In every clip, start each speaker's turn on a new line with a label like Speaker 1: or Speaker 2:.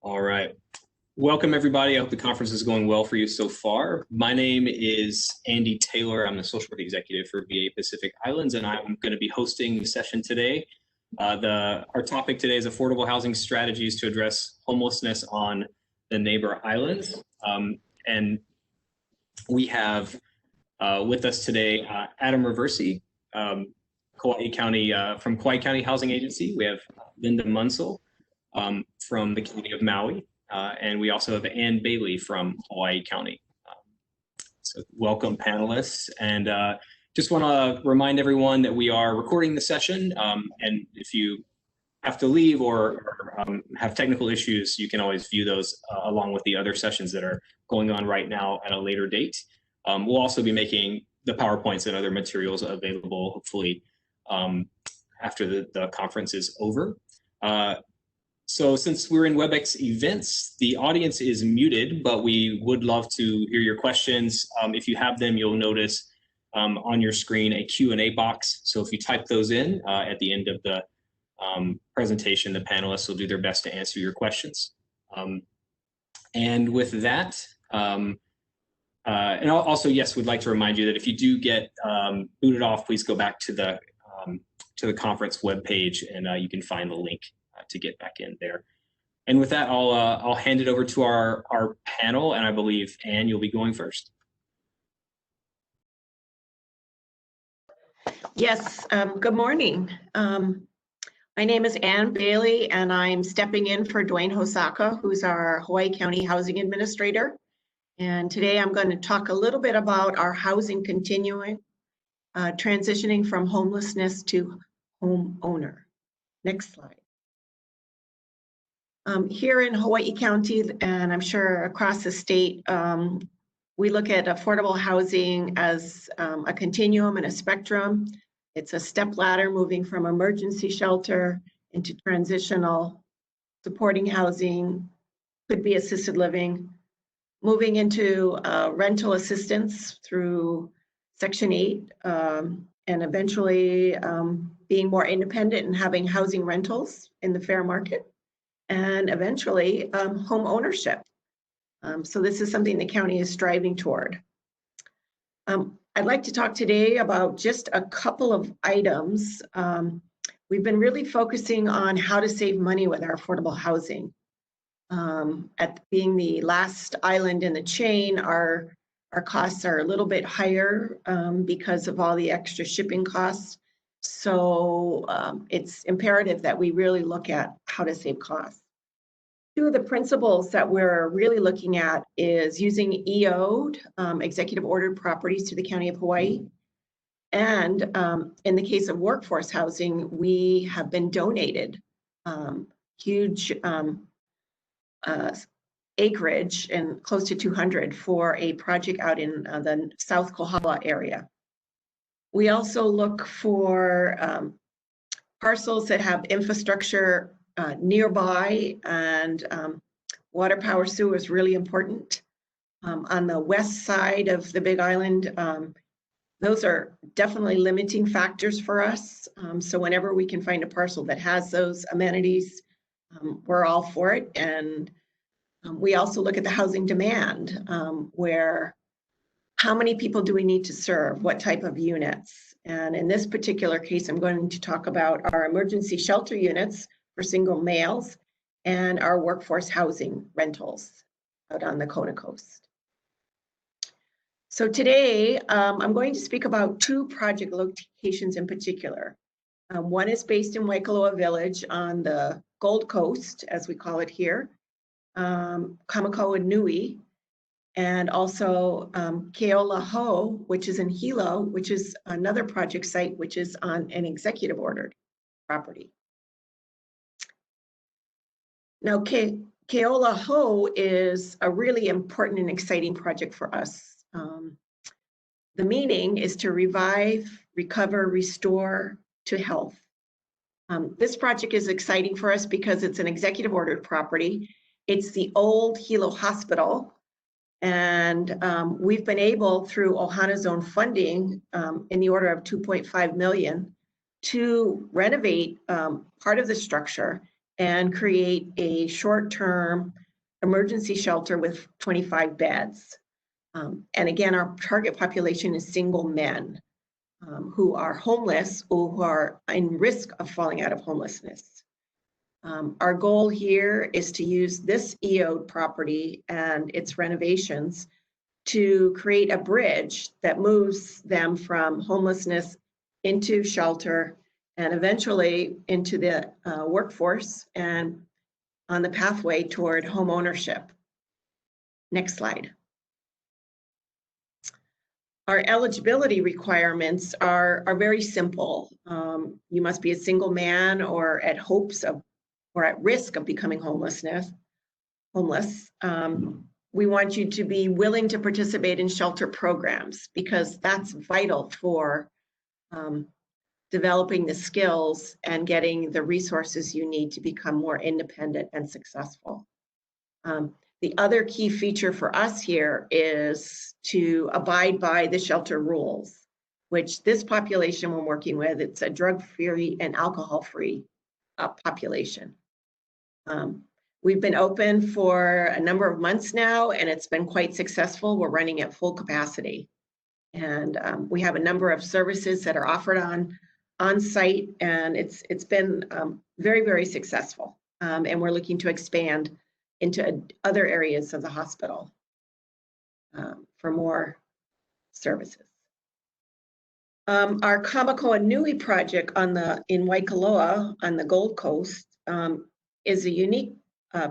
Speaker 1: All right. Welcome, everybody. I hope the conference is going well for you so far. My name is Andy Taylor. I'm the Social Work Executive for VA Pacific Islands, and I'm going to be hosting the session today. Our topic today is affordable housing strategies to address homelessness on the neighbor islands. And we have with us today Adam Roversi, Kauai County, from Kauai County Housing Agency. We have Linda Musell from the County of Maui. And we also have Ann Bailey from Hawaii County. So welcome, panelists. And just want to remind everyone that we are recording the session. And if you have to leave or have technical issues, you can always view those along with the other sessions that are going on right now at a later date. We'll also be making the PowerPoints and other materials available, hopefully, after the conference is over. So since we're in WebEx events, the audience is muted, but we would love to hear your questions. If you have them, you'll notice on your screen a Q&A box. So if you type those in at the end of the presentation, the panelists will do their best to answer your questions. And with that, and also, yes, we'd like to remind you that if you do get booted off, please go back to the conference webpage and you can find the link to get back in there. And with that, I'll hand it over to our panel, and I believe, Ann, you'll be going first.
Speaker 2: Yes, good morning. My name is Ann Bailey, and I'm stepping in for Duane Hosaka, who's our Hawaii County Housing Administrator. And today I'm going to talk a little bit about our housing continuing, transitioning from homelessness to homeowner. Next slide. Here in Hawaii County, and I'm sure across the state, we look at affordable housing as a continuum and a spectrum. It's a step ladder moving from emergency shelter into transitional supporting housing, could be assisted living, moving into rental assistance through Section 8, and eventually being more independent and having housing rentals in the fair market, and eventually home ownership. So this is something the county is striving toward. I'd like to talk today about just a couple of items. We've been really focusing on how to save money with our affordable housing. At being the last island in the chain, our costs are a little bit higher because of all the extra shipping costs. So it's imperative that we really look at how to save costs. Two of the principles that we're really looking at is using EO'd, executive ordered properties to the County of Hawaii. And in the case of workforce housing, we have been donated huge acreage, and close to 200 for a project out in the South Kohala area. We also look for parcels that have infrastructure nearby, and water, power, sewer is really important. On the west side of the Big Island, those are definitely limiting factors for us. So whenever we can find a parcel that has those amenities, we're all for it. And we also look at the housing demand, where how many people do we need to serve? What type of units? And in this particular case, I'm going to talk about our emergency shelter units for single males and our workforce housing rentals out on the Kona coast. So today, I'm going to speak about two project locations in particular. One is based in Waikoloa Village on the Gold Coast, as we call it here, Kamakaua Nui, and also Keolaho, which is in Hilo, which is another project site, which is on an executive ordered property. Now, Keolaho is a really important and exciting project for us. The meaning is to revive, recover, restore to health. This project is exciting for us because it's an executive ordered property. It's the old Hilo Hospital, and we've been able, through Ohana Zone funding in the order of $2.5 million, to renovate part of the structure and create a short-term emergency shelter with 25 beds. And again, our target population is single men who are homeless or who are in risk of falling out of homelessness. Our goal here is to use this EO'd property and its renovations to create a bridge that moves them from homelessness into shelter and eventually into the workforce and on the pathway toward home ownership. Next slide. Our eligibility requirements are very simple. You must be a single man or at risk of becoming homeless. We want you to be willing to participate in shelter programs because that's vital for developing the skills and getting the resources you need to become more independent and successful. The other key feature for us here is to abide by the shelter rules, which this population we're working with, it's a drug-free and alcohol-free population. We've been open for a number of months now, and it's been quite successful. We're running at full capacity. And we have a number of services that are offered on site, and it's been very, very successful. And we're looking to expand into other areas of the hospital for more services. Our Kamako Nui project in Waikoloa on the Gold Coast is a unique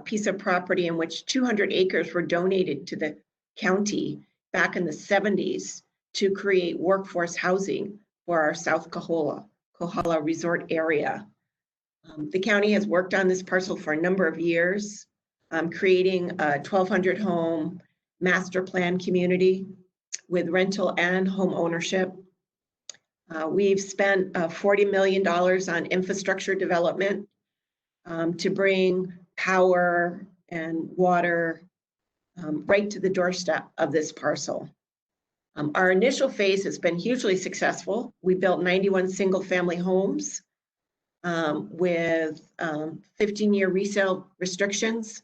Speaker 2: piece of property in which 200 acres were donated to the county back in the 70s to create workforce housing for our South Kohala resort area. The county has worked on this parcel for a number of years, creating a 1,200 home master plan community with rental and home ownership. We've spent $40 million on infrastructure development to bring power and water right to the doorstep of this parcel. Our initial phase has been hugely successful. We built 91 single family homes with 15-year resale restrictions.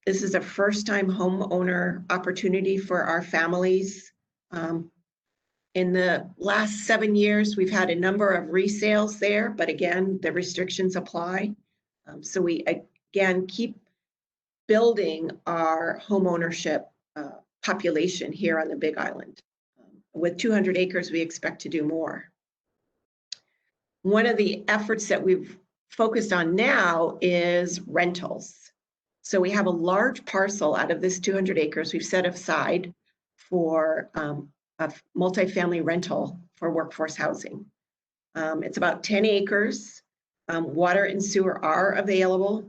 Speaker 2: This is a first-time homeowner opportunity for our families. In the last 7 years, we've had a number of resales there, but again, the restrictions apply. So we, again, keep building our homeownership population here on the Big Island. With 200 acres, we expect to do more. One of the efforts that we've focused on now is rentals. So we have a large parcel out of this 200 acres we've set aside for a multifamily rental for workforce housing. It's about 10 acres. Water and sewer are available.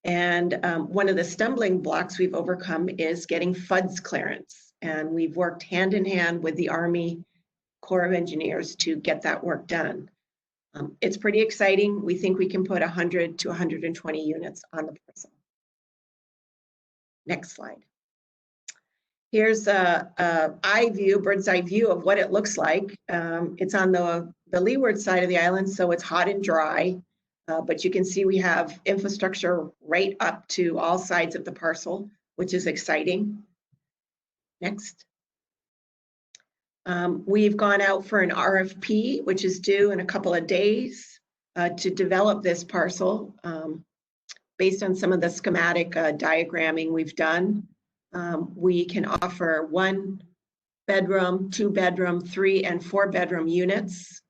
Speaker 2: And one of the stumbling blocks we've overcome is getting FUDS clearance. And we've worked hand in hand with the Army Corps of Engineers to get that work done. It's pretty exciting. We think we can put 100 to 120 units on the parcel. Next slide. Here's a bird's eye view of what it looks like. It's on the leeward side of the island, so it's hot and dry. But you can see we have infrastructure right up to all sides of the parcel, which is exciting. Next. We've gone out for an RFP, which is due in a couple of days to develop this parcel based on some of the schematic diagramming we've done. We can offer 1 bedroom, 2 bedroom, 3 and 4 bedroom units.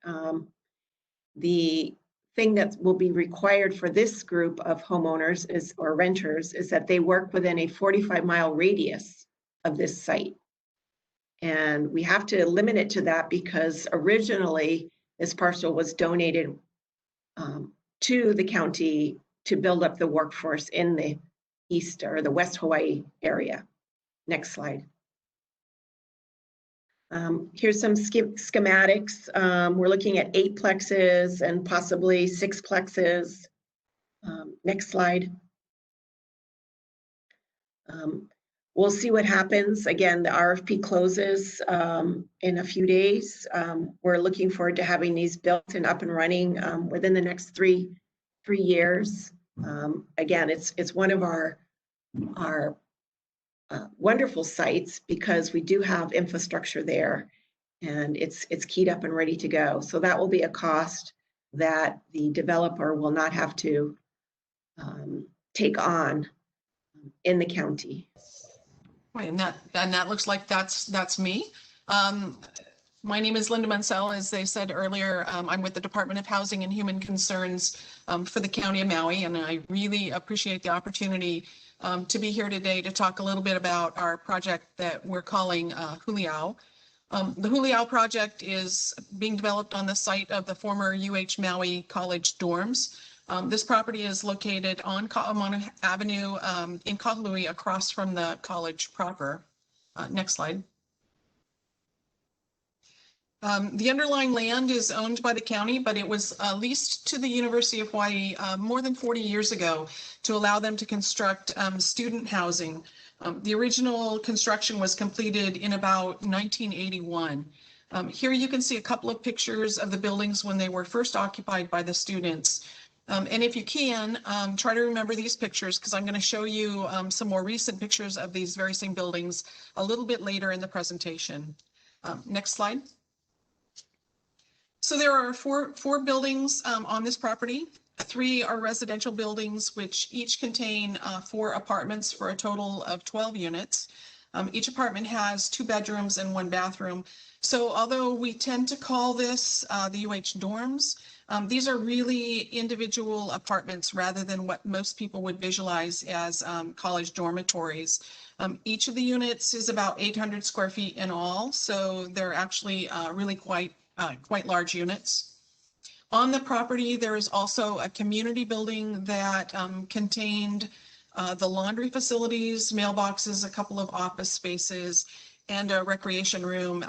Speaker 2: The thing that will be required for this group of homeowners or renters is that they work within a 45-mile radius of this site. And we have to limit it to that because originally this parcel was donated to the county to build up the workforce in the east or the West Hawaii area. Next slide. Here's some schematics. We're looking at 8 plexes and possibly 6 plexes. Next slide. We'll see what happens. Again, the RFP closes in a few days. We're looking forward to having these built and up and running within the next 3 3 years. Again, it's one of our wonderful sites because we do have infrastructure there, and it's keyed up and ready to go. So that will be a cost that the developer will not have to take on in the county.
Speaker 3: Right, and that looks like that's me. My name is Linda Musell. As they said earlier, I'm with the Department of Housing and Human Concerns for the County of Maui, and I really appreciate the opportunity to be here today to talk a little bit about our project that we're calling Huliau. The Huliau project is being developed on the site of the former UH Maui College dorms. This property is located on Kauai Avenue in Kahului, across from the college proper. Next slide. The underlying land is owned by the county, but it was leased to the University of Hawaii more than 40 years ago to allow them to construct student housing. The original construction was completed in about 1981. Here you can see a couple of pictures of the buildings when they were first occupied by the students. And if you can, try to remember these pictures, because I'm going to show you some more recent pictures of these very same buildings a little bit later in the presentation. Next slide. So there are four buildings on this property. 3 are residential buildings, which each contain 4 apartments for a total of 12 units. Each apartment has 2 bedrooms and 1 bathroom. So although we tend to call this the UH dorms, these are really individual apartments rather than what most people would visualize as college dormitories. Each of the units is about 800 square feet in all, so they're actually really quite large units. On the property, there is also a community building that contained the laundry facilities, mailboxes, a couple of office spaces, and a recreation room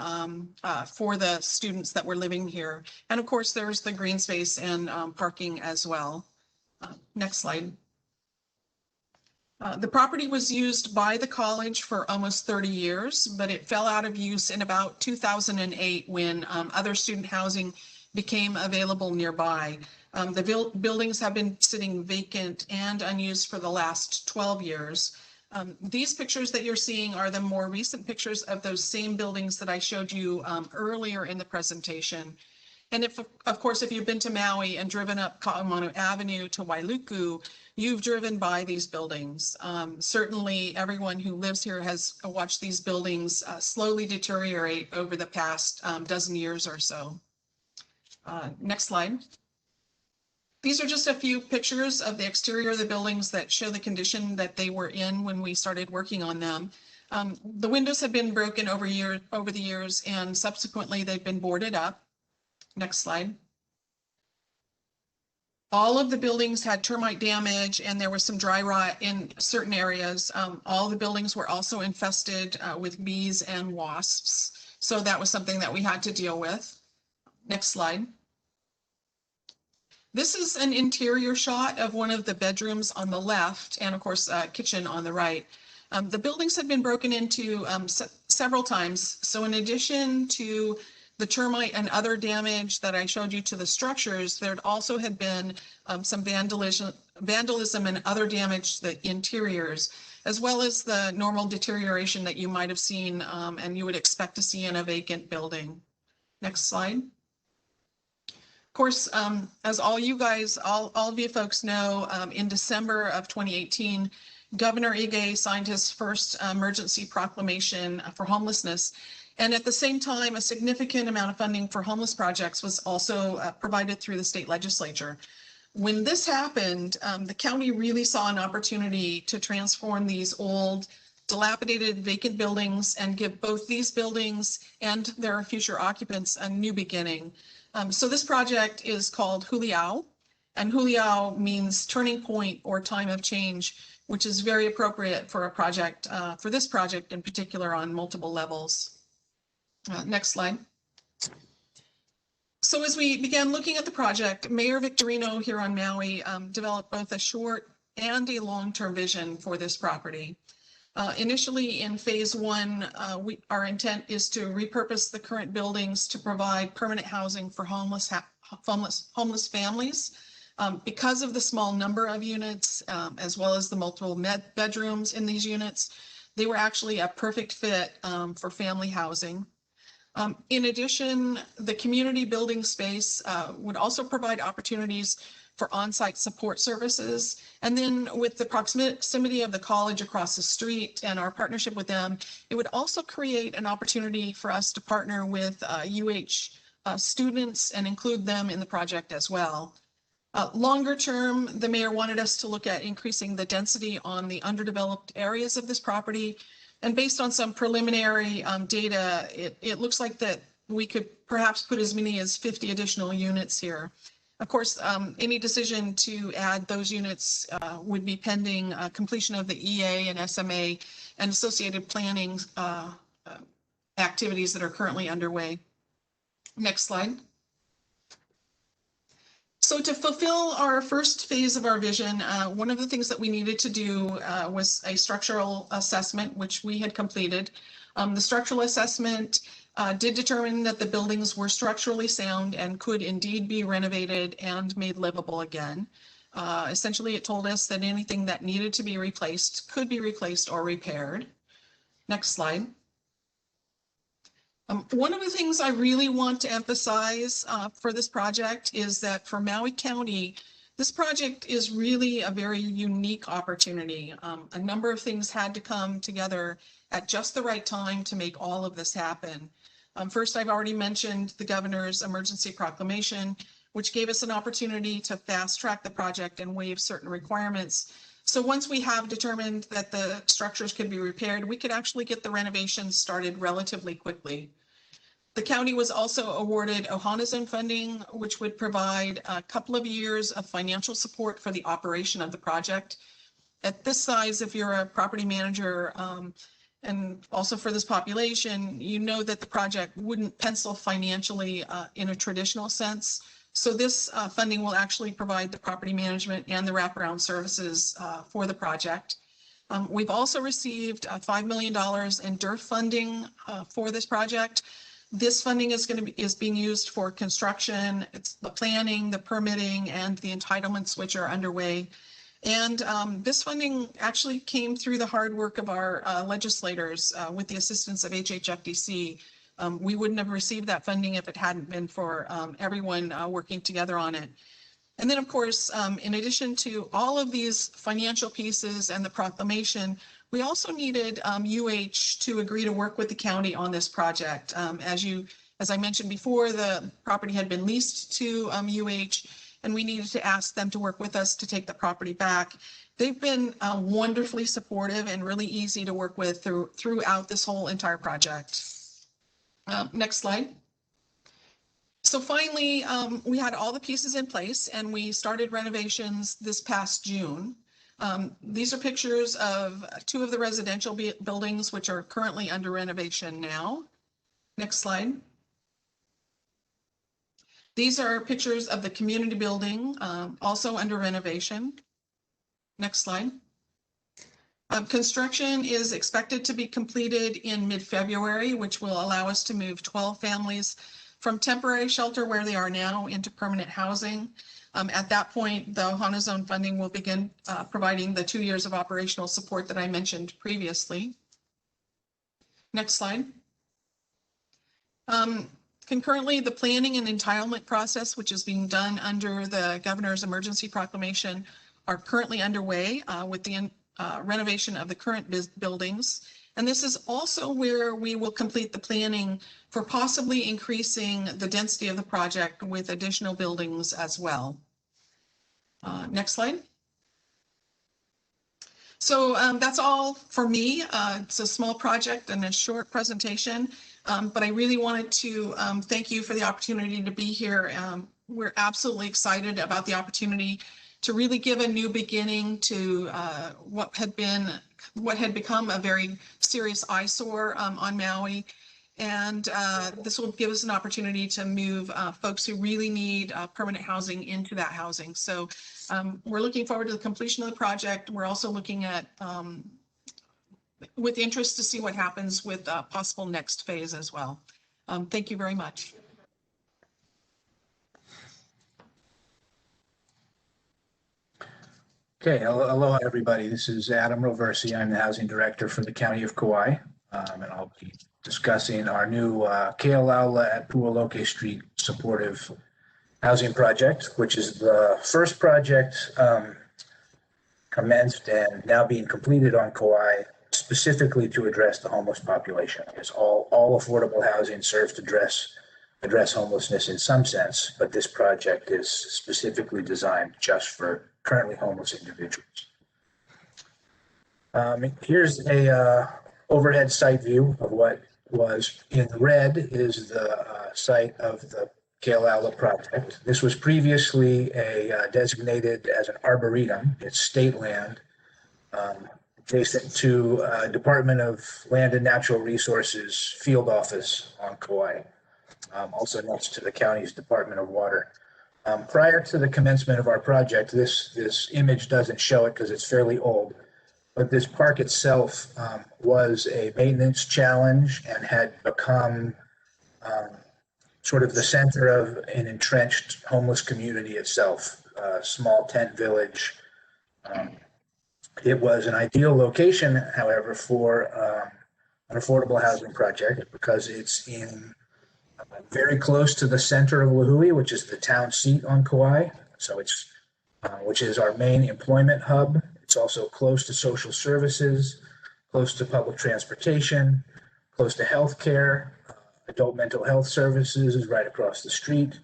Speaker 3: for the students that were living here. And of course, there's the green space and parking as well. Next slide. The property was used by the college for almost 30 years, but it fell out of use in about 2008 when other student housing became available nearby. The buildings have been sitting vacant and unused for the last 12 years. These pictures that you're seeing are the more recent pictures of those same buildings that I showed you earlier in the presentation. And of course, if you've been to Maui and driven up Kauai Avenue to Wailuku, you've driven by these buildings. Certainly everyone who lives here has watched these buildings slowly deteriorate over the past dozen years or so. Next slide. These are just a few pictures of the exterior of the buildings that show the condition that they were in when we started working on them. The windows have been broken over the years, and subsequently they've been boarded up. Next slide. All of the buildings had termite damage, and there was some dry rot in certain areas. All the buildings were also infested with bees and wasps. So that was something that we had to deal with. Next slide. This is an interior shot of one of the bedrooms on the left, and of course, kitchen on the right. The buildings had been broken into several times. So in addition to the termite and other damage that I showed you to the structures, there also had been some vandalism and other damage to the interiors, as well as the normal deterioration that you might have seen and you would expect to see in a vacant building. Next slide. Of course, as all of you folks know, in December of 2018, Governor Ige signed his first emergency proclamation for homelessness. And at the same time, a significant amount of funding for homeless projects was also provided through the state legislature. When this happened, the county really saw an opportunity to transform these old, dilapidated, vacant buildings and give both these buildings and their future occupants a new beginning. So this project is called Huliau, and Huliau means turning point or time of change, which is very appropriate for a project, for this project in particular, on multiple levels. Next slide. So as we began looking at the project, Mayor Victorino here on Maui developed both a short and a long-term vision for this property. Initially in phase 1, our intent is to repurpose the current buildings to provide permanent housing for homeless families. Because of the small number of units, as well as the multiple bedrooms in these units, they were actually a perfect fit for family housing. In addition, the community building space would also provide opportunities for on-site support services. And then with the proximity of the college across the street and our partnership with them, it would also create an opportunity for us to partner with students and include them in the project as well. Longer term, the mayor wanted us to look at increasing the density on the underdeveloped areas of this property. And based on some preliminary data, it looks like that we could perhaps put as many as 50 additional units here. Of course, any decision to add those units would be pending completion of the EA and SMA and associated planning activities that are currently underway. Next slide. So to fulfill our first phase of our vision, one of the things that we needed to do was a structural assessment, which we had completed. The structural assessment did determine that the buildings were structurally sound and could indeed be renovated and made livable again. Essentially, it told us that anything that needed to be replaced could be replaced or repaired. Next slide. One of the things I really want to emphasize for this project is that for Maui County, this project is really a very unique opportunity. A number of things had to come together at just the right time to make all of this happen. First, I've already mentioned the governor's emergency proclamation, which gave us an opportunity to fast track the project and waive certain requirements. So once we have determined that the structures could be repaired, we could actually get the renovations started relatively quickly. The county was also awarded Ohana Zone funding, which would provide a couple of years of financial support for the operation of the project. At this size, if you're a property manager, and also for this population, you know that the project wouldn't pencil financially in a traditional sense. So this funding will actually provide the property management and the wraparound services for the project. We've also received $5 million in DERF funding for this project. This funding is being used for construction. It's the planning, the permitting, and the entitlements which are underway. And this funding actually came through the hard work of our legislators with the assistance of HHFDC. We wouldn't have received that funding if it hadn't been for everyone working together on it. And then, of course, in addition to all of these financial pieces and the proclamation, we also needed UH to agree to work with the county on this project. As I mentioned before, the property had been leased to UH, and we needed to ask them to work with us to take the property back. They've been wonderfully supportive and really easy to work with throughout this whole entire project. Next slide. So finally, we had all the pieces in place and we started renovations this past June. These are pictures of two of the residential buildings which are currently under renovation now. Next slide. These are pictures of the community building, also under renovation. Next slide. Construction is expected to be completed in mid-February, which will allow us to move 12 families from temporary shelter where they are now into permanent housing. At that point, the Ohana Zone funding will begin providing the 2 years of operational support that I mentioned previously. Next slide. Concurrently, the planning and entitlement process, which is being done under the governor's emergency proclamation, are currently underway with the renovation of the current buildings. And this is also where we will complete the planning for possibly increasing the density of the project with additional buildings as well. Next slide. So that's all for me. It's a small project and a short presentation, but I really wanted to thank you for the opportunity to be here. We're absolutely excited about the opportunity to really give a new beginning to what had become a very serious eyesore on Maui. And this will give us an opportunity to move folks who really need permanent housing into that housing. So we're looking forward to the completion of the project. We're also looking at, with interest, to see what happens with possible next phase as well. Thank you very much.
Speaker 4: Okay, aloha everybody. This is Adam Roversi. I'm the housing director for the County of Kauai, and I'll be discussing our new Kealaula at Pualoke Street supportive housing project, which is the first project commenced and now being completed on Kauai, specifically to address the homeless population. Because all affordable housing serves to address homelessness in some sense, but this project is specifically designed just for currently homeless individuals. Here's a overhead site view of what was in red is the site of the Kealaula project. This was previously designated as an arboretum. It's state land adjacent to Department of Land and Natural Resources field office on Kauai, also next to the county's Department of Water. Prior to the commencement of our project, this image doesn't show it because it's fairly old, but this park itself was a maintenance challenge and had become sort of the center of an entrenched homeless community itself, a small tent village. It was an ideal location, however, for an affordable housing project because it's in very close to the center of Lihue, which is the town seat on Kauai. So it's, which is our main employment hub. It's also close to social services, close to public transportation, close to healthcare. Adult mental health services is right across the street.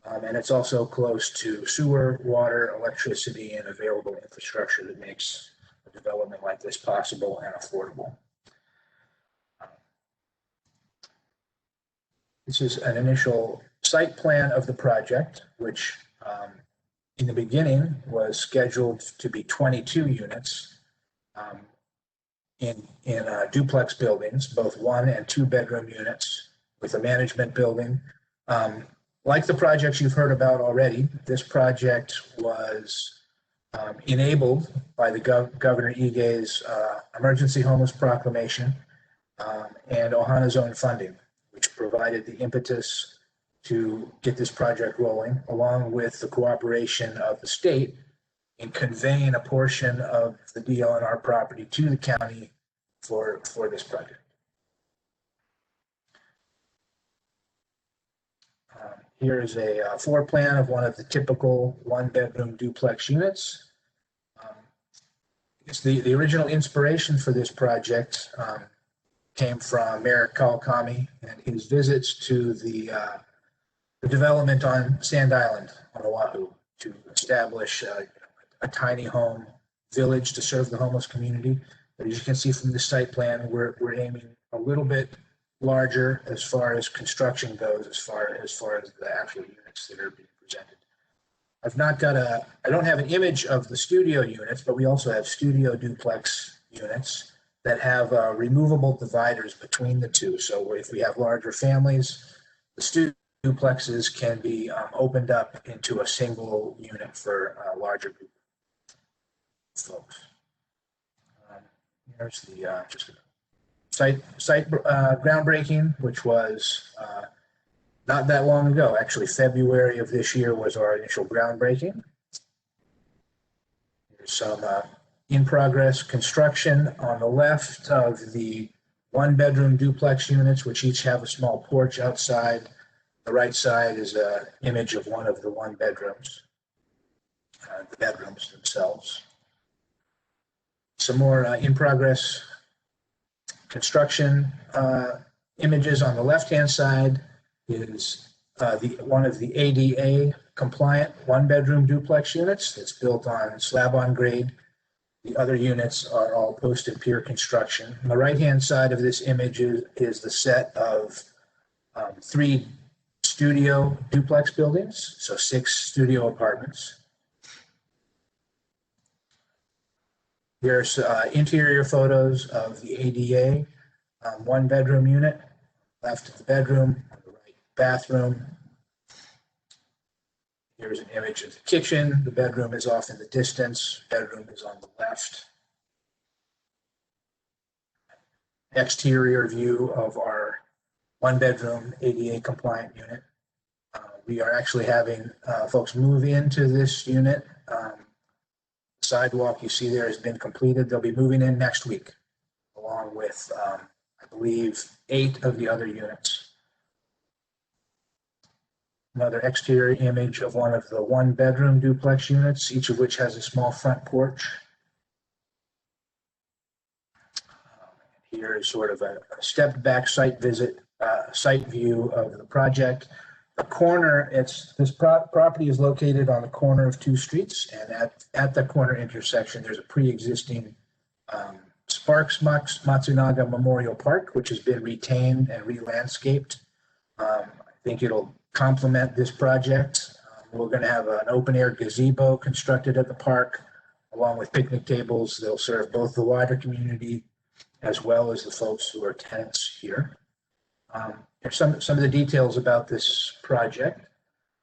Speaker 4: And it's also close to sewer, water, electricity, and available infrastructure that makes a development like this possible and affordable. This is an initial site plan of the project, which in the beginning was scheduled to be 22 units in duplex buildings, both 1 and 2 bedroom units with a management building. Like the projects you've heard about already, this project was enabled by the Governor Ige's emergency homeless proclamation and Ohana's own funding, which provided the impetus to get this project rolling, along with the cooperation of the state in conveying a portion of the DLNR property to the county for this project. Here is a floor plan of one of the typical 1-bedroom duplex units. It's the original inspiration for this project came from Mayor Kawakami and his visits to the development on Sand Island on Oahu to establish a tiny home village to serve the homeless community. But as you can see from the site plan, we're aiming a little bit larger as far as construction goes, as far as the actual units that are being presented. I don't have an image of the studio units, but we also have studio duplex units that have removable dividers between the two. So if we have larger families, the studio duplexes can be opened up into a single unit for a larger group of folks. Here's the just site groundbreaking, which was not that long ago. Actually, February of this year was our initial groundbreaking. Here's some in-progress construction on the left of the 1-bedroom duplex units, which each have a small porch outside. The right side is an image of one of the 1 bedrooms, the bedrooms themselves. Some more in-progress construction images on the left-hand side is one of the ADA compliant 1-bedroom duplex units that's built on slab-on grade. The other units are all post and pier construction. On the right-hand side of this image is the set of 3 studio duplex buildings, so 6 studio apartments. Here's interior photos of the ADA 1-bedroom unit, left of the bedroom, on the right bathroom. Here's an image of the kitchen. The bedroom is off in the distance. Bedroom is on the left. Exterior view of our 1-bedroom ADA compliant unit. We are actually having folks move into this unit Sidewalk you see there has been completed. They'll be moving in next week, along with, I believe, 8 of the other units. Another exterior image of one of the 1-bedroom duplex units, each of which has a small front porch. Here is sort of a stepped back site visit, site view of the project. The corner, this property is located on the corner of 2 streets, and at the corner intersection, there's a pre-existing Sparks Matsunaga Memorial Park, which has been retained and re-landscaped. I think it'll complement this project. We're going to have an open-air gazebo constructed at the park, along with picnic tables. They'll serve both the wider community as well as the folks who are tenants here. Here's some of the details about this project.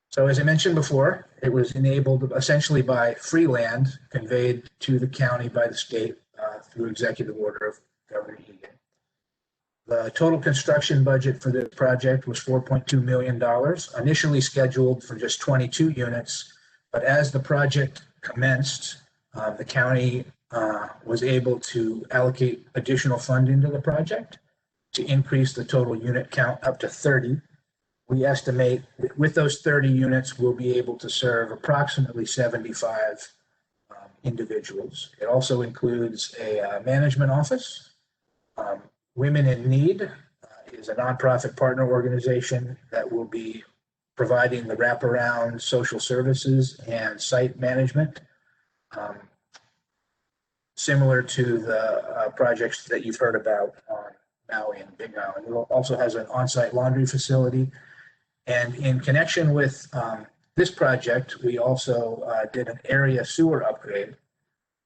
Speaker 4: So as I mentioned before, it was enabled essentially by free land conveyed to the county by the state through executive order of Governor Egan. The total construction budget for this project was $4.2 million, initially scheduled for just 22 units. But as the project commenced, the county was able to allocate additional funding to the project to increase the total unit count up to 30. We estimate with those 30 units, we'll be able to serve approximately 75 individuals. It also includes a management office. Women in Need is a nonprofit partner organization that will be providing the wraparound social services and site management, similar to the projects that you've heard about on Maui and Big Island. It also has an on-site laundry facility. And in connection with this project, we also did an area sewer upgrade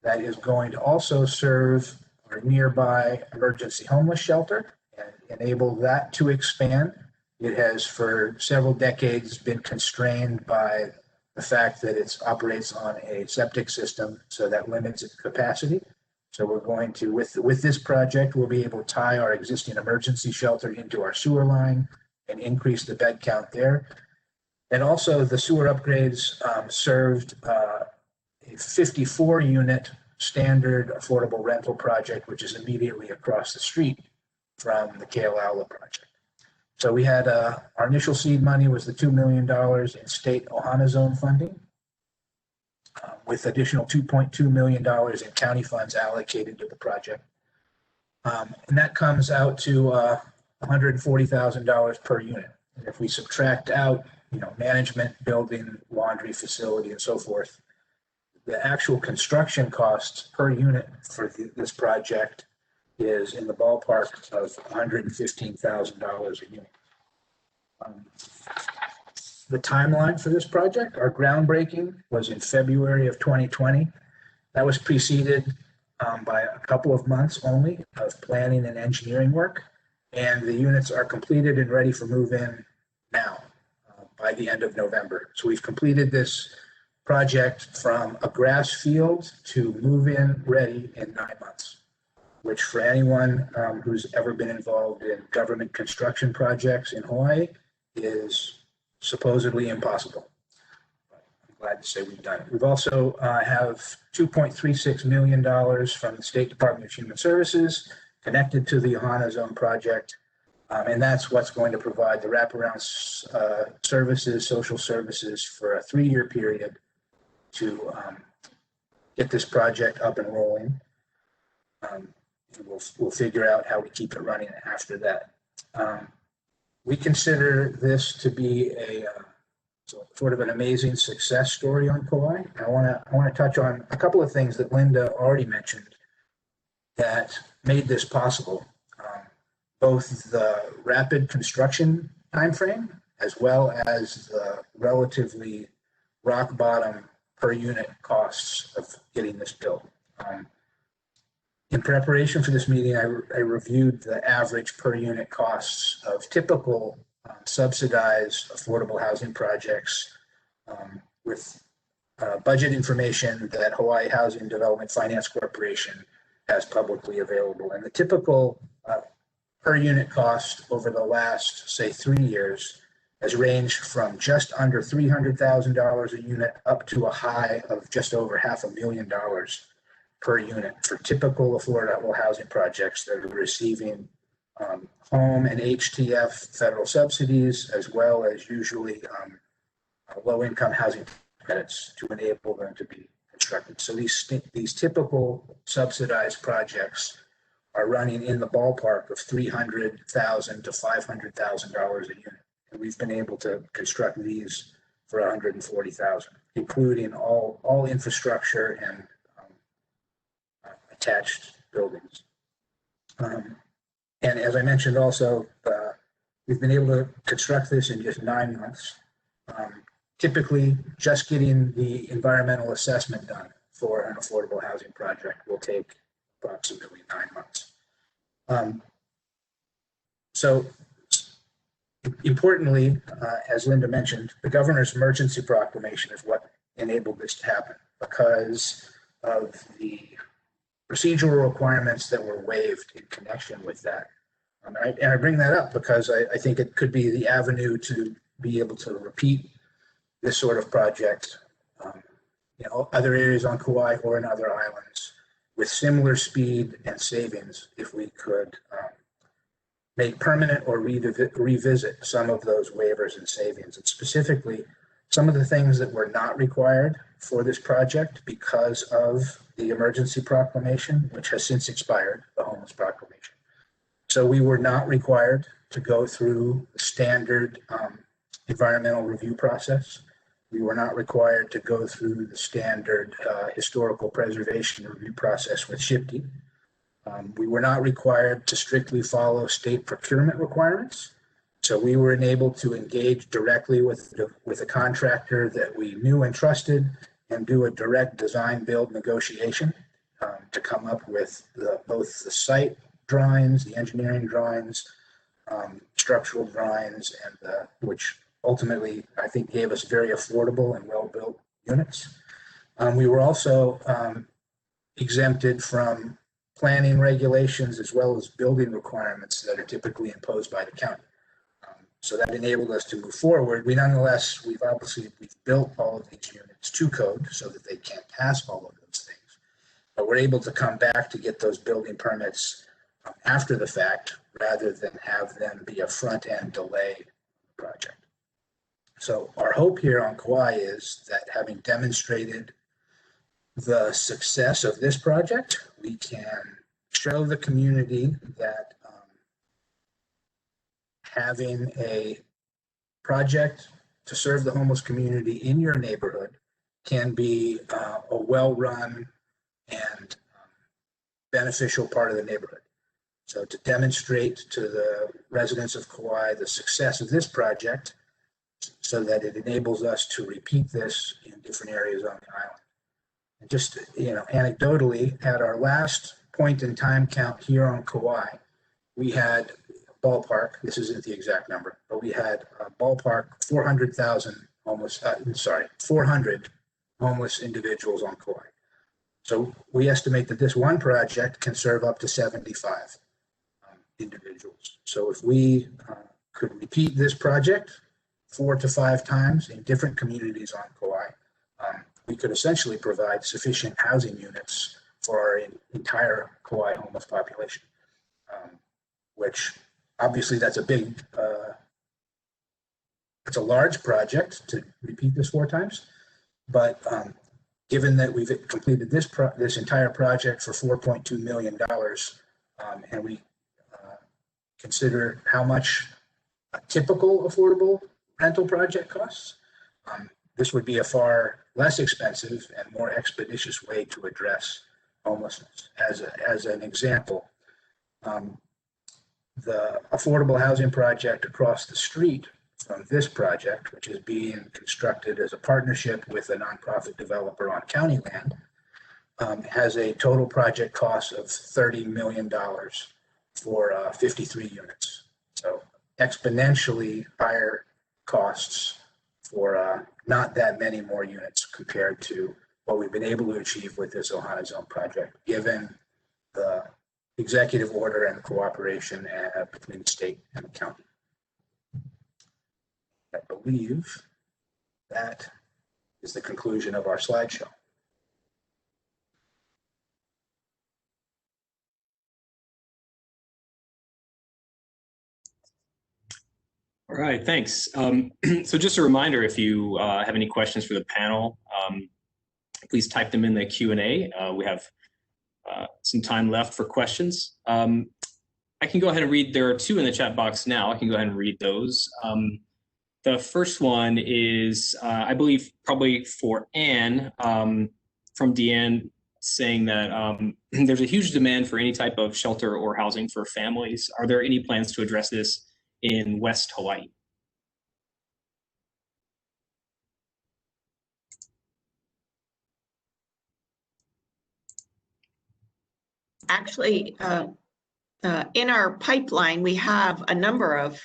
Speaker 4: that is going to also serve our nearby emergency homeless shelter and enable that to expand. It has for several decades been constrained by the fact that it operates on a septic system, so that limits its capacity. So we're going to, with this project, we'll be able to tie our existing emergency shelter into our sewer line and increase the bed count there. And also the sewer upgrades served a 54-unit standard affordable rental project, which is immediately across the street from the Kealaula project. So we had our initial seed money was the $2 million in state Ohana zone funding, with additional $2.2 million in county funds allocated to the project. And that comes out to $140,000 per unit. And if we subtract out, management, building, laundry facility, and so forth, the actual construction costs per unit for this project is in the ballpark of $115,000 a unit. The timeline for this project, our groundbreaking was in February of 2020. That was preceded by a couple of months only of planning and engineering work. And the units are completed and ready for move-in now by the end of November. So we've completed this project from a grass field to move-in ready in 9 months, which for anyone who's ever been involved in government construction projects in Hawaii is supposedly impossible. I'm glad to say we've done it. We've also have $2.36 million from the State Department of Human Services connected to the Ohana Zone project. And that's what's going to provide the wraparound services, social services for a 3-year period to get this project up and rolling. And we'll figure out how we keep it running after that. We consider this to be a sort of an amazing success story on Kauai. I want to touch on a couple of things that Linda already mentioned that made this possible. Both the rapid construction timeframe as well as the relatively rock bottom per unit costs of getting this built. In preparation for this meeting, I reviewed the average per unit costs of typical subsidized affordable housing projects with budget information that Hawaii Housing Development Finance Corporation has publicly available. And the typical per unit cost over the last, say, 3 years has ranged from just under $300,000 a unit up to a high of just over $500,000 per unit for typical affordable housing projects that are receiving home and HTF federal subsidies, as well as usually low-income housing credits to enable them to be constructed. So these typical subsidized projects are running in the ballpark of $300,000 to $500,000 a unit. And we've been able to construct these for $140,000, including all infrastructure and attached buildings. And as I mentioned also, we've been able to construct this in just 9 months. Typically, just getting the environmental assessment done for an affordable housing project will take approximately 9 months. So importantly, as Linda mentioned, the governor's emergency proclamation is what enabled this to happen because of the procedural requirements that were waived in connection with that. And I bring that up because I think it could be the avenue to be able to repeat this sort of project, other areas on Kauai or in other islands with similar speed and savings if we could make permanent or revisit some of those waivers and savings. And specifically, some of the things that were not required for this project because of the emergency proclamation, which has since expired, the homeless proclamation. So we were not required to go through the standard environmental review process. We were not required to go through the standard historical preservation review process with SHPE. We were not required to strictly follow state procurement requirements. So we were enabled to engage directly with a contractor that we knew and trusted and do a direct design build negotiation to come up with both the site drawings, the engineering drawings, structural drawings, and which ultimately I think gave us very affordable and well-built units. We were also exempted from planning regulations as well as building requirements that are typically imposed by the county. So that enabled us to move forward. We've built all of these units to code so that they can pass all of those things. But we're able to come back to get those building permits after the fact rather than have them be a front-end delay project. So our hope here on Kauai is that having demonstrated the success of this project, we can show the community that having a project to serve the homeless community in your neighborhood can be a well-run and beneficial part of the neighborhood. So to demonstrate to the residents of Kauai the success of this project so that it enables us to repeat this in different areas on the island. And just, anecdotally, at our last point in time count here on Kauai, we had ballpark, this isn't the exact number, but we had a ballpark 400 homeless individuals on Kauai. So we estimate that this one project can serve up to 75 individuals. So if we could repeat this project 4 to 5 times in different communities on Kauai, we could essentially provide sufficient housing units for our entire Kauai homeless population, which obviously that's it's a large project to repeat this 4 times, but given that we've completed this entire project for $4.2 million, and we consider how much a typical affordable rental project costs, this would be a far less expensive and more expeditious way to address homelessness. As an example, the affordable housing project across the street from this project, which is being constructed as a partnership with a nonprofit developer on county land, has a total project cost of $30 million for 53 units. So exponentially higher costs for not that many more units compared to what we've been able to achieve with this Ohana Zone project, given the executive order and cooperation between the state and the county. I believe that is the conclusion of our slideshow.
Speaker 1: All right, thanks. So just a reminder, if you have any questions for the panel, please type them in the Q&A. We have some time left for questions. I can go ahead and read, there are two in the chat box now. I can go ahead and read those. The first one is, I believe, probably for Anne, from Deanne, saying that there's a huge demand for any type of shelter or housing for families. Are there any plans to address this in West Hawaii?
Speaker 2: Actually, in our pipeline, we have a number of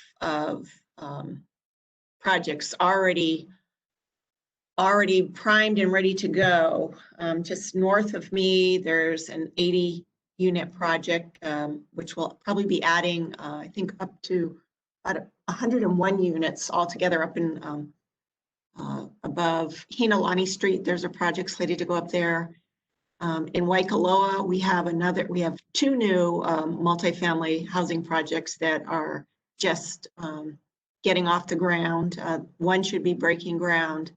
Speaker 2: projects already primed and ready to go. Just north of me, there's an 80-unit project, which will probably be adding, I think, up to about 101 units altogether up in above Hinalani Street. There's a project slated to go up there. In Waikoloa, we have two new multifamily housing projects that are just getting off the ground. One should be breaking ground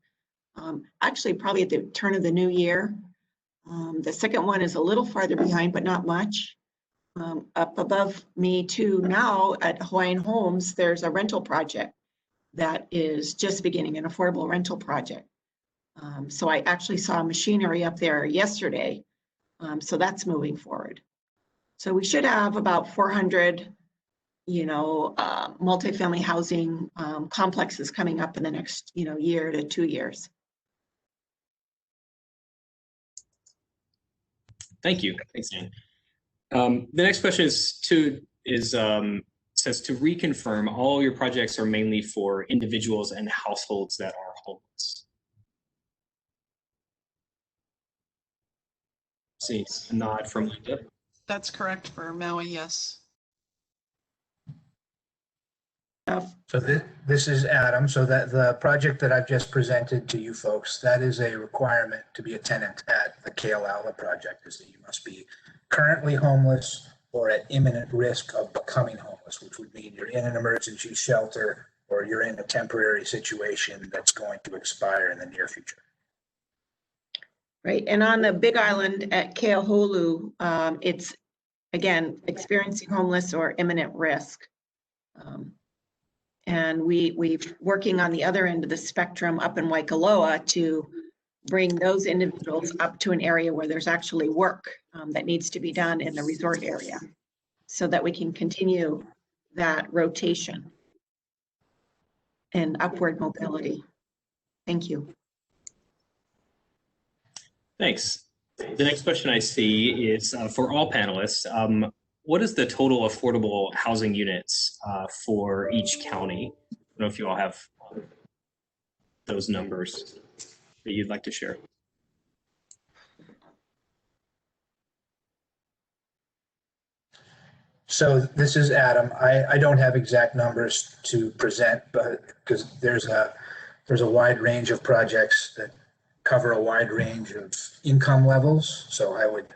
Speaker 2: actually probably at the turn of the new year. The second one is a little farther behind, but not much. Up above me too now at Hawaiian Homes, there's a rental project that is just beginning, an affordable rental project. So I actually saw machinery up there yesterday. So that's moving forward. So we should have about 400, multifamily housing complexes coming up in the next, year to 2 years.
Speaker 1: Thank you. Thanks, Anne. The next question says to reconfirm all your projects are mainly for individuals and households that are homeless. See a nod from Linda.
Speaker 3: That's correct for Maui, yes.
Speaker 4: So this is Adam. So that the project that I've just presented to you folks, that is a requirement to be a tenant at the Kealaula project, is that you must be currently homeless or at imminent risk of becoming homeless, which would mean you're in an emergency shelter or you're in a temporary situation that's going to expire in the near future.
Speaker 2: Right, and on the Big Island at Keauholu, it's, again, experiencing homeless or imminent risk. And we're working on the other end of the spectrum up in Waikoloa to bring those individuals up to an area where there's actually work that needs to be done in the resort area so that we can continue that rotation and upward mobility. Thank you.
Speaker 1: Thanks. The next question I see is for all panelists. What is the total affordable housing units for each county? I don't know if you all have those numbers that you'd like to share.
Speaker 4: So this is Adam. I don't have exact numbers to present, but because there's a wide range of projects that cover a wide range of income levels. So I would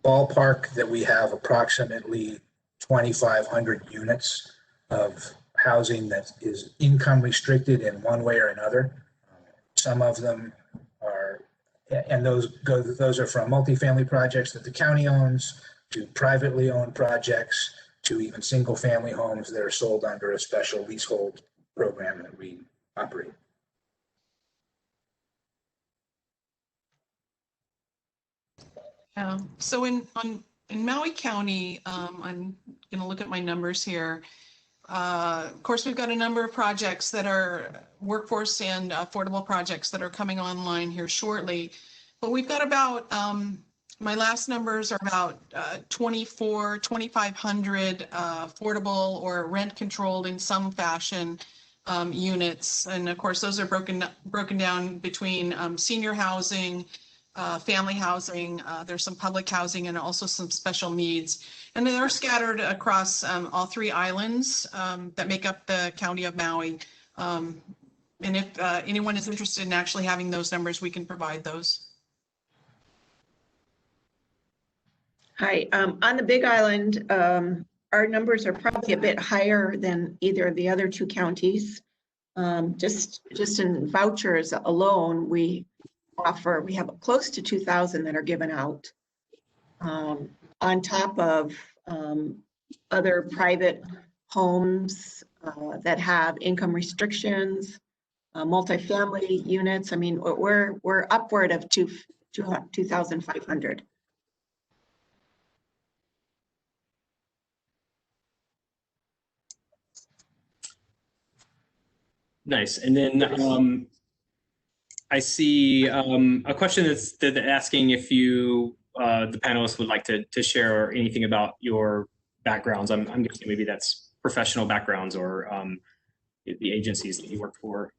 Speaker 4: ballpark that we have approximately 2,500 units of housing that is income restricted in one way or another. Some of them are, and those are from multifamily projects that the county owns to privately owned projects to even single family homes that are sold under a special leasehold program that we operate.
Speaker 3: So in Maui County, I'm going to look at my numbers here. Of course, we've got a number of projects that are workforce and affordable projects that are coming online here shortly. But we've got about, my last numbers are about 2,500 affordable or rent controlled in some fashion units. And of course, those are broken down between senior housing, family housing, there's some public housing, and also some special needs. And they're scattered across all 3 islands that make up the county of Maui. And if anyone is interested in actually having those numbers, we can provide those.
Speaker 2: Hi, on the Big Island, our numbers are probably a bit higher than either of the other 2 counties. Just in vouchers alone, we have close to 2,000 that are given out. On top of other private homes that have income restrictions, multifamily units. I mean, we're upward of 2,500.
Speaker 1: Nice. And then I see a question that's asking if you, the panelists, would like to share anything about your backgrounds. I'm guessing maybe that's professional backgrounds or the agencies that you work for.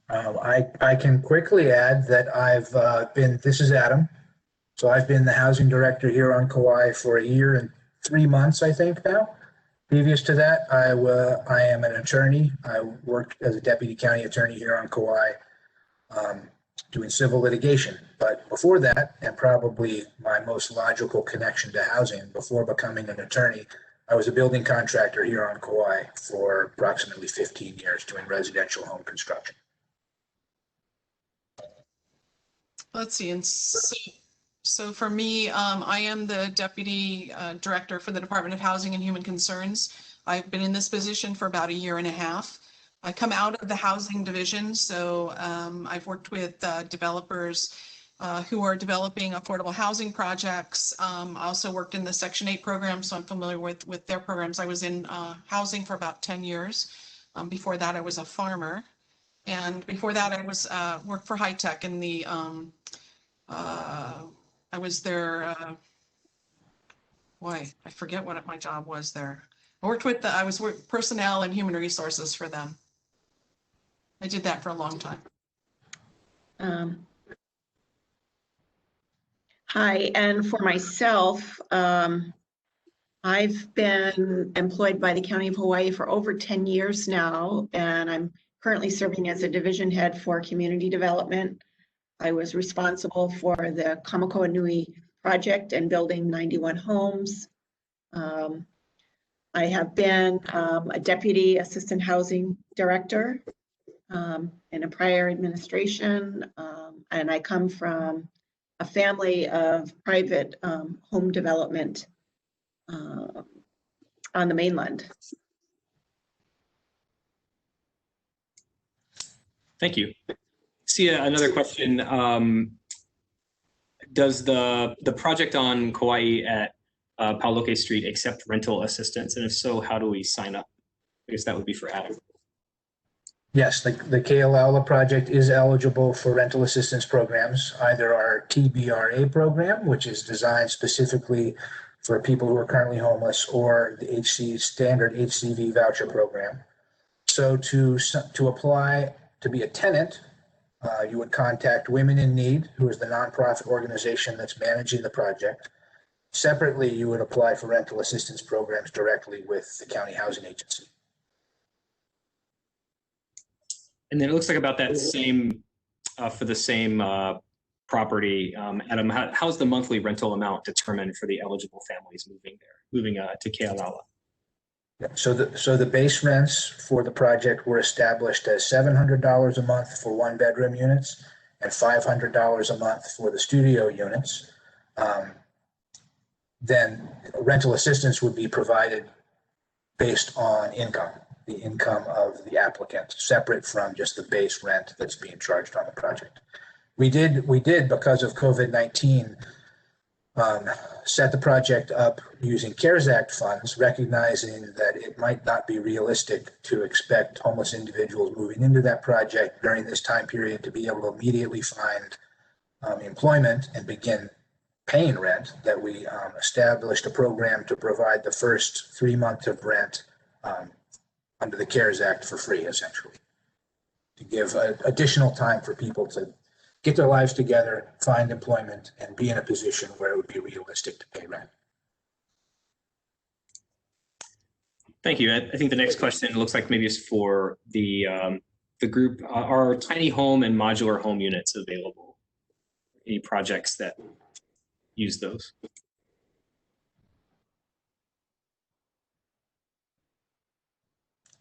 Speaker 4: I can quickly add that this is Adam. So I've been the housing director here on Kauai for 1 year and 3 months, I think now. Previous to that, I am an attorney. I worked as a deputy county attorney here on Kauai, doing civil litigation. But before that, and probably my most logical connection to housing before becoming an attorney, I was a building contractor here on Kauai for approximately 15 years doing residential home construction.
Speaker 3: Let's see. And so for me, I am the deputy director for the Department of Housing and Human Concerns. I've been in this position for about 1.5 years. I come out of the housing division, so I've worked with developers who are developing affordable housing projects. I also worked in the Section 8 program, so I'm familiar with their programs. I was in housing for about 10 years. Before that, I was a farmer. And before that, I was worked for High Tech in the I was there, boy, I forget what my job was there. I worked with I was personnel and human resources for them. I did that for a long time.
Speaker 2: Hi, and for myself, I've been employed by the County of Hawaii for over 10 years now, and I'm currently serving as a division head for community development. I was responsible for the Kamakaua Nui project and building 91 homes. I have been a deputy assistant housing director in a prior administration, and I come from a family of private home development on the mainland.
Speaker 1: Thank you. See another question. Does the project on Kauai at Pauloke Street accept rental assistance? And if so, how do we sign up? I guess that would be for Adam.
Speaker 4: Yes, the Kealaula project is eligible for rental assistance programs, either our TBRA program, which is designed specifically for people who are currently homeless, or the standard HCV voucher program. So to apply to be a tenant, you would contact Women in Need, who is the nonprofit organization that's managing the project. Separately, you would apply for rental assistance programs directly with the county housing agency.
Speaker 1: And then it looks like about that same, for the same property, Adam, how's the monthly rental amount determined for the eligible families moving to Kealaula?
Speaker 4: So the base rents for the project were established as $700 a month for 1-bedroom units and $500 a month for the studio units. Then rental assistance would be provided based on income, the income of the applicant, separate from just the base rent that's being charged on the project. We did, because of COVID-19, set the project up using CARES Act funds, recognizing that it might not be realistic to expect homeless individuals moving into that project during this time period to be able to immediately find employment and begin paying rent, that we established a program to provide the first 3 months of rent under the CARES Act for free, essentially, to give additional time for people to get their lives together, find employment, and be in a position where it would be realistic to pay rent.
Speaker 1: Thank you. I think the next question looks like maybe is for the group. Are tiny home and modular home units available? Any projects that use those?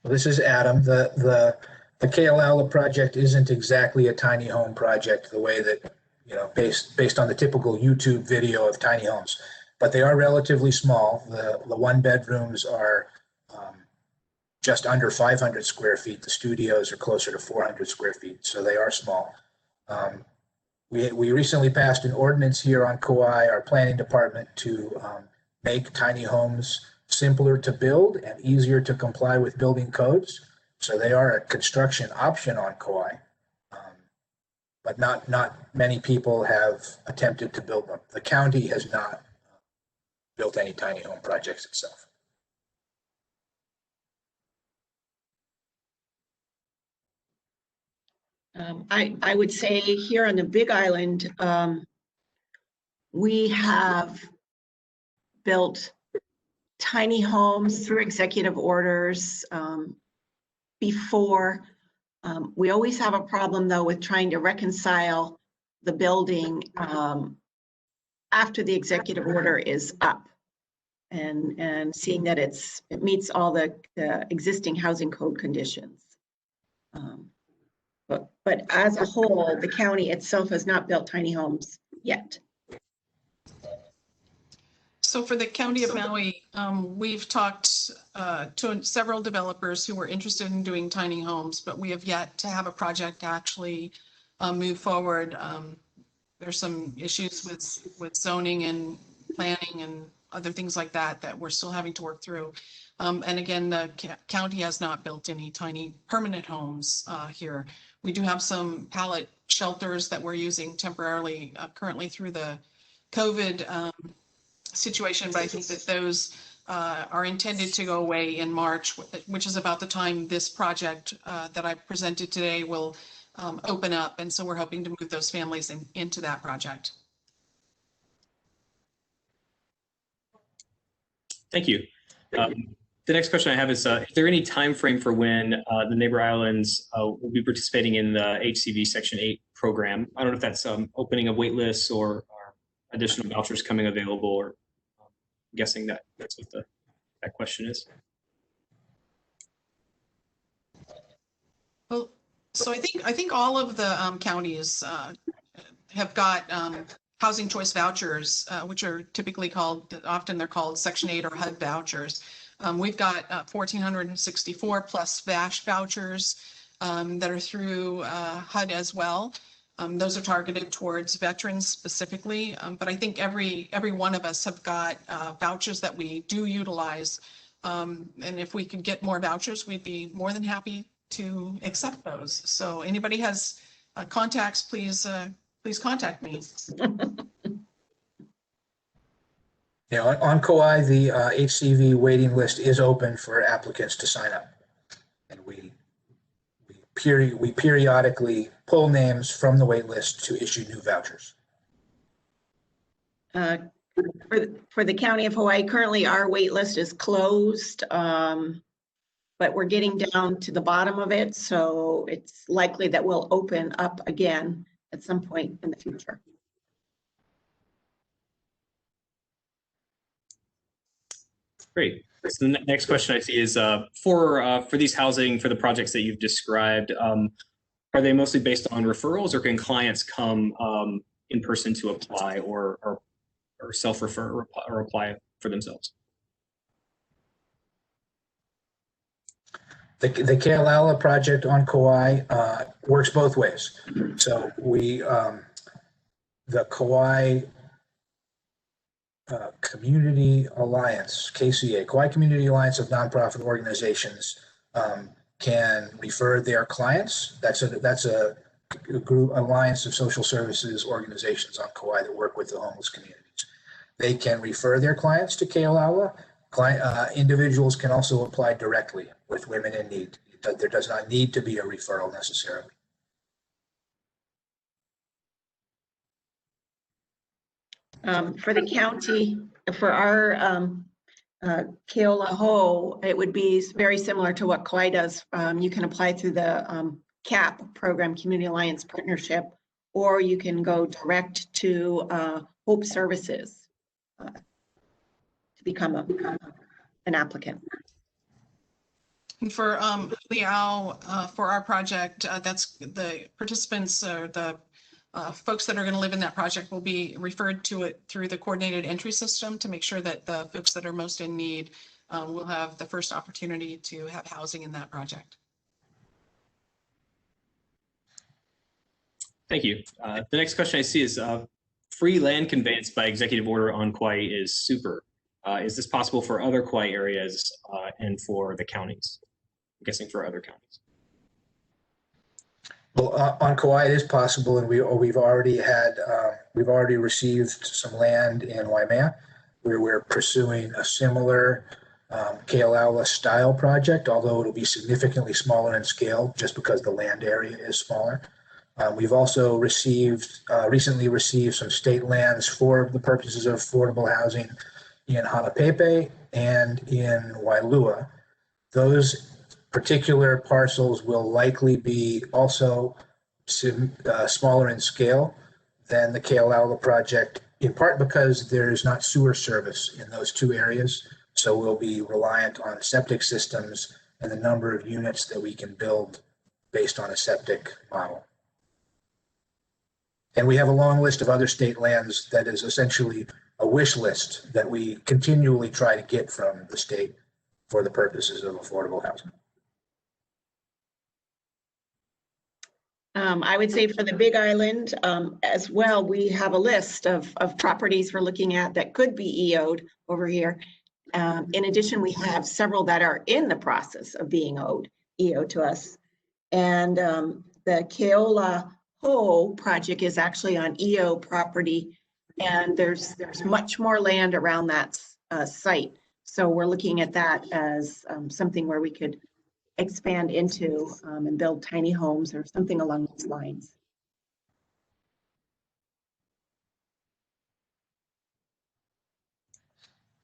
Speaker 4: Well, this is Adam. The KLALA project isn't exactly a tiny home project the way that, based on the typical YouTube video of tiny homes, but they are relatively small. The one bedrooms are just under 500 square feet. The studios are closer to 400 square feet, so they are small. We recently passed an ordinance here on Kauai, our planning department, to make tiny homes simpler to build and easier to comply with building codes. So they are a construction option on Kauai, but not many people have attempted to build them. The county has not built any tiny home projects itself.
Speaker 2: I would say here on the Big Island, we have built tiny homes through executive orders before. We always have a problem though with trying to reconcile the building after the executive order is up and seeing that it meets all the existing housing code conditions. But as a whole, the county itself has not built tiny homes yet.
Speaker 3: So for the County of Maui, we've talked to several developers who were interested in doing tiny homes, but we have yet to have a project actually move forward. There's some issues with zoning and planning and other things like that that we're still having to work through. And again, the county has not built any tiny permanent homes here. We do have some pallet shelters that we're using temporarily currently through the COVID situation, but I think that those are intended to go away in March, which is about the time this project that I presented today will open up. And so we're hoping to move those families into that project.
Speaker 1: Thank you. The next question I have is there any time frame for when the neighbor islands will be participating in the HCV Section 8 program? I don't know if that's opening of wait lists or additional vouchers coming available, or I'm guessing that's what that question is.
Speaker 3: Well, so I think all of the counties have got housing choice vouchers, which are typically often they're called Section 8 or HUD vouchers. We've got 1,464 plus VASH vouchers that are through HUD as well. Those are targeted towards veterans specifically, but I think every one of us have got vouchers that we do utilize. And if we could get more vouchers, we'd be more than happy to accept those. So anybody has contacts, please contact me.
Speaker 4: Yeah, on Kauai, the HCV waiting list is open for applicants to sign up, and we periodically pull names from the wait list to issue new vouchers.
Speaker 2: For the County of Hawaii, currently our wait list is closed, but we're getting down to the bottom of it, so it's likely that we'll open up again at some point in the future.
Speaker 1: Great. So the next question I see is for these housing, for the projects that you've described, are they mostly based on referrals, or can clients come in person to apply or self-refer or apply for themselves?
Speaker 4: The KLALA project on Kauai works both ways. So the Kauai Community Alliance, KCA, Kauai Community Alliance of Nonprofit Organizations, can refer their clients. That's a group alliance of social services organizations on Kauai that work with the homeless communities. They can refer their clients to KLALA. Individuals can also apply directly with Women in Need. There does not need to be a referral necessarily.
Speaker 2: For the county, for our Keolaho, it would be very similar to what Kauai does. You can apply through the CAP program, Community Alliance Partnership, or you can go direct to Hope Services to become an applicant.
Speaker 3: And for Liao, for our project, that's the participants or the folks that are going to live in that project will be referred to it through the coordinated entry system to make sure that the folks that are most in need will have the first opportunity to have housing in that project.
Speaker 1: Thank you. The next question I see is free land conveyance by executive order on Kauai is super. Is this possible for other Kauai areas and for the counties? I'm guessing for other counties.
Speaker 4: Well, on Kauai, it is possible, and we've already received some land in Waimea, where we're pursuing a similar Kealaula style project, although it'll be significantly smaller in scale just because the land area is smaller. We've also recently received some state lands for the purposes of affordable housing in Hanapepe and in Wailua. Those particular parcels will likely be also smaller in scale than the Kealaula project, in part because there is not sewer service in those two areas. So we'll be reliant on septic systems and the number of units that we can build based on a septic model. And we have a long list of other state lands that is essentially a wish list that we continually try to get from the state for the purposes of affordable housing.
Speaker 2: I would say for the Big Island as well, we have a list of properties we're looking at that could be EO'd over here. In addition, we have several that are in the process of being EO'd to us. And the Keolaho project is actually on EO property, and there's much more land around that site. So we're looking at that as something where we could expand into and build tiny homes or something along those lines.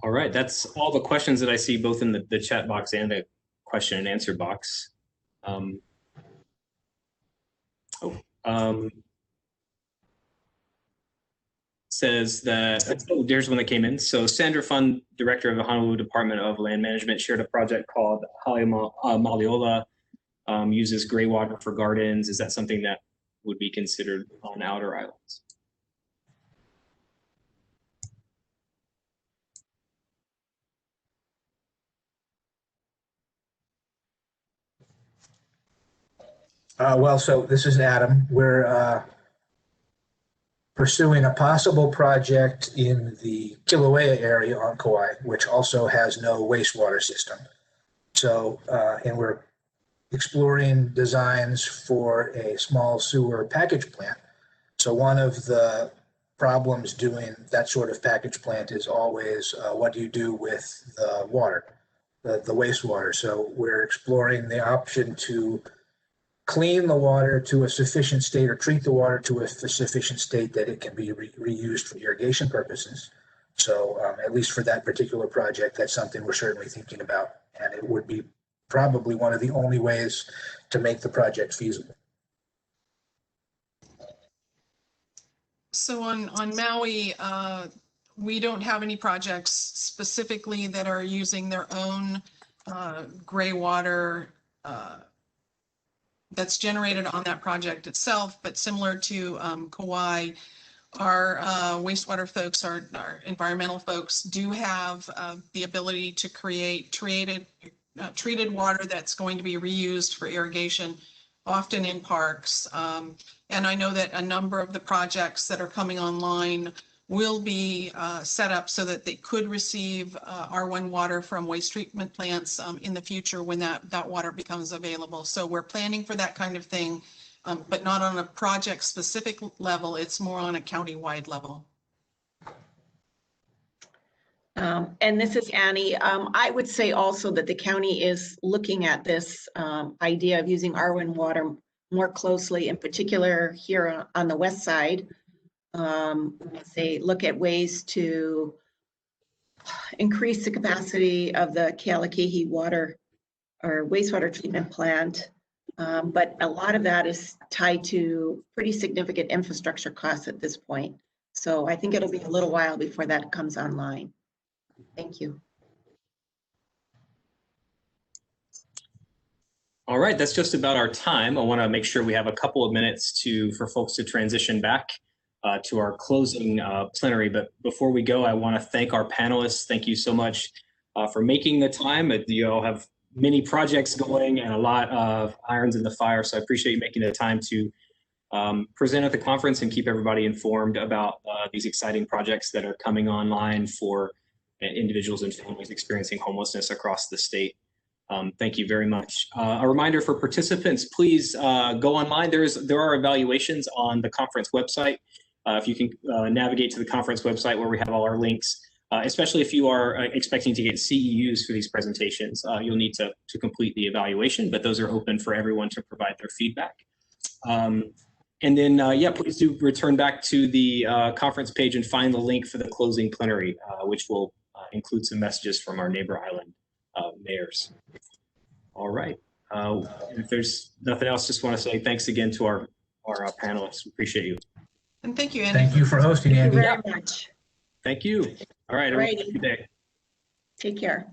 Speaker 1: All right, that's all the questions that I see both in the chat box and the question and answer box. Says that, oh, there's one that came in. So Sandra Fund, director of the Honolulu Department of Land Management, shared a project called Maliola, uses gray water for gardens. Is that something that would be considered on outer islands?
Speaker 4: Well, so this is Adam. We're pursuing a possible project in the Kilauea area on Kauai, which also has no wastewater system. So, and we're exploring designs for a small sewer package plant. So one of the problems doing that sort of package plant is always what do you do with the water, the wastewater. So we're exploring the option to clean the water to a sufficient state or treat the water to a sufficient state that it can be reused for irrigation purposes. So at least for that particular project, that's something we're certainly thinking about. And it would be probably one of the only ways to make the project feasible.
Speaker 3: So on Maui, we don't have any projects specifically that are using their own gray water that's generated on that project itself, but similar to Kauai, our wastewater folks, our environmental folks do have the ability to create treated water that's going to be reused for irrigation, often in parks. And I know that a number of the projects that are coming online will be set up so that they could receive R1 water from waste treatment plants in the future when that water becomes available. So we're planning for that kind of thing, but not on a project specific level. It's more on a county-wide level.
Speaker 2: And this is Annie. I would say also that the county is looking at this idea of using Arwen water more closely, in particular here on the west side. As they look at ways to increase the capacity of the Kealakekee water or wastewater treatment plant. But a lot of that is tied to pretty significant infrastructure costs at this point. So I think it'll be a little while before that comes online. Thank you.
Speaker 1: All right, that's just about our time. I want to make sure we have a couple of minutes for folks to transition back to our closing plenary. But before we go, I want to thank our panelists. Thank you so much for making the time. You all have many projects going and a lot of irons in the fire, so I appreciate you making the time to present at the conference and keep everybody informed about these exciting projects that are coming online for individuals and families experiencing homelessness across the state. Thank you very much. A reminder for participants, please go online. There are evaluations on the conference website. If you can navigate to the conference website where we have all our links, especially if you are expecting to get CEUs for these presentations, you'll need to complete the evaluation, but those are open for everyone to provide their feedback. And then, yeah, please do return back to the conference page and find the link for the closing plenary, which will include some messages from our neighbor island mayors. All right. If there's nothing else, just want to say thanks again to our panelists. We appreciate you.
Speaker 3: And thank you, Andy.
Speaker 4: Thank you for hosting, Andy.
Speaker 2: Thank you very much.
Speaker 1: Thank you. All right. Everyone, have a good day.
Speaker 2: Take care.